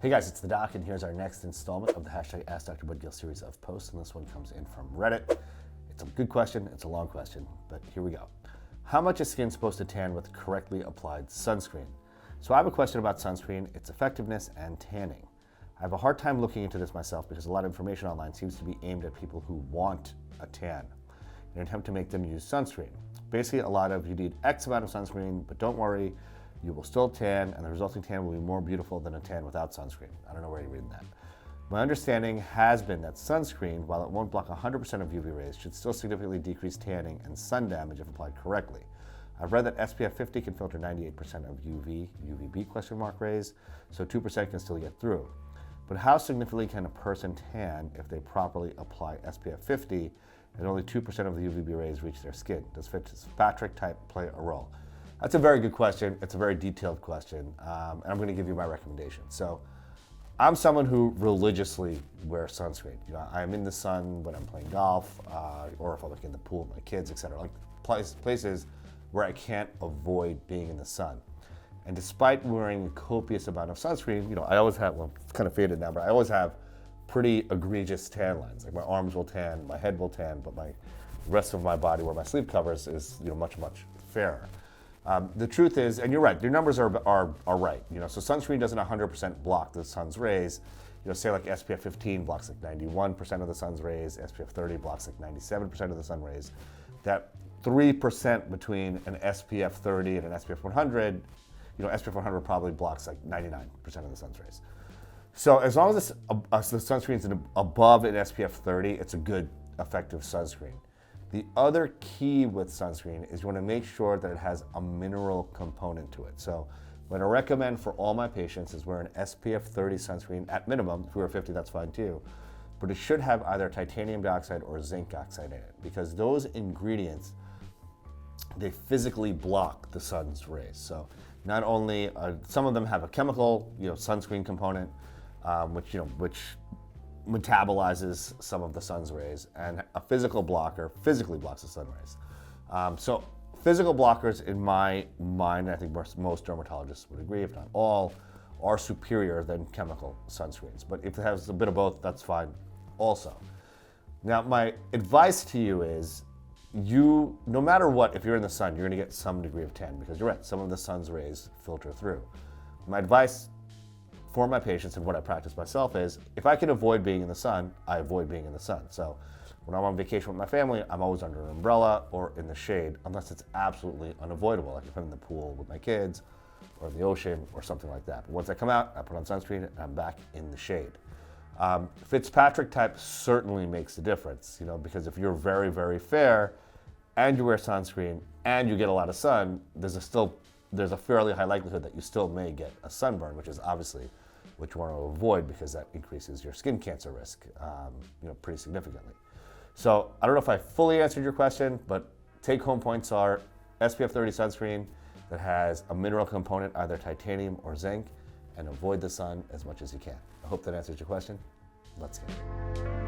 Hey guys, it's the Doc, and here's our next installment of the hashtag Ask Dr. Mudgil series of posts, and this one comes in from Reddit. It's a good question, it's a long question, but here we go. How much is skin supposed to tan with correctly applied sunscreen? So I have a question about sunscreen, its effectiveness, and tanning. I have a hard time looking into this myself because a lot of information online seems to be aimed at people who want a tan in an attempt to make them use sunscreen. Basically, a lot of you need X amount of sunscreen, but don't worry, you will still tan, and the resulting tan will be more beautiful than a tan without sunscreen. I don't know where you're reading that. My understanding has been that sunscreen, while it won't block 100% of UV rays, should still significantly decrease tanning and sun damage if applied correctly. I've read that SPF 50 can filter 98% of UVB rays, so 2% can still get through. But how significantly can a person tan if they properly apply SPF 50 and only 2% of the UVB rays reach their skin? Does Fitzpatrick type play a role? That's a very good question. It's a very detailed question, and I'm going to give you my recommendation. So, I'm someone who religiously wears sunscreen. You know, I'm in the sun when I'm playing golf, or if I'm in the pool with my kids, etc. Like places where I can't avoid being in the sun. And despite wearing a copious amount of sunscreen, you know, I always have, well, it's kind of faded now, but I always have pretty egregious tan lines. Like my arms will tan, my head will tan, but the rest of my body, where my sleeve covers, is much fairer. The truth is, and you're right, your numbers are right. You know, so sunscreen doesn't 100% block the sun's rays. You know, say like SPF 15 blocks like 91% of the sun's rays, SPF 30 blocks like 97% of the sun rays. That 3% between an SPF 30 and an SPF 100, you know, SPF 100 probably blocks like 99% of the sun's rays. So as long as the sunscreen is above an SPF 30, it's a good, effective sunscreen. The other key with sunscreen is you want to make sure that it has a mineral component to it. So what I recommend for all my patients is wear an SPF 30 sunscreen at minimum. If you wear 50, that's fine too. But it should have either titanium dioxide or zinc oxide in it, because those ingredients, they physically block the sun's rays. So not only some of them have a chemical, sunscreen component, which metabolizes some of the sun's rays, and a physical blocker physically blocks the sun rays. So physical blockers, in my mind, I think most dermatologists would agree, if not all, are superior than chemical sunscreens. But if it has a bit of both, that's fine also. Now, my advice to you is, no matter what, if you're in the sun, you're gonna get some degree of tan, because you're right, some of the sun's rays filter through. My advice for my patients and what I practice myself is, if I can avoid being in the sun, I avoid being in the sun. So when I'm on vacation with my family, I'm always under an umbrella or in the shade, unless it's absolutely unavoidable, like if I'm in the pool with my kids or in the ocean or something like that. But once I come out, I put on sunscreen and I'm back in the shade. Fitzpatrick type certainly makes a difference, because if you're very, very fair and you wear sunscreen and you get a lot of sun, there's a fairly high likelihood that you still may get a sunburn, which is obviously what you want to avoid, because that increases your skin cancer risk, pretty significantly. So I don't know if I fully answered your question, but take-home points are SPF 30 sunscreen that has a mineral component, either titanium or zinc, and avoid the sun as much as you can. I hope that answers your question. Let's get it.